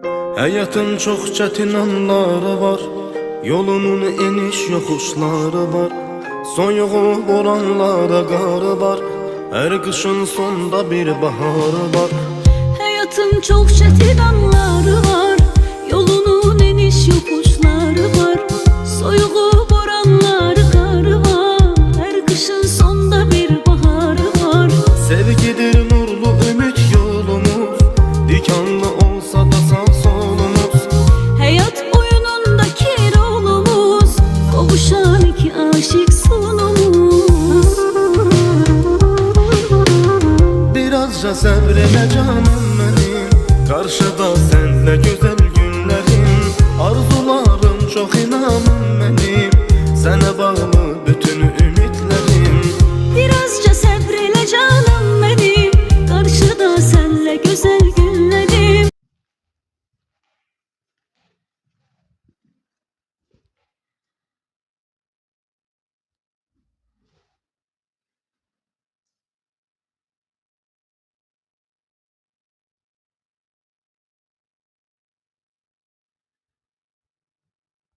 Hayatın çok çətin anları var, yolunun eniş yoxuşları var. Soyuğu boranlara qarı var, her qışın sonda bir baharı var. Hayatın çok çetin anları var, yolunun eniş yokuşları var. Soyuğu boranları karı var, her kışın sonda bir baharı var. Sevgidir nurlu ümit yolumuz, dikanlı olsa da sağ solumuz. Hayat oyunundaki rolumuz, kavuşan iki aşık sonumuz. Birazca səbr elə canım mənim, qarşıda sənlə gözəl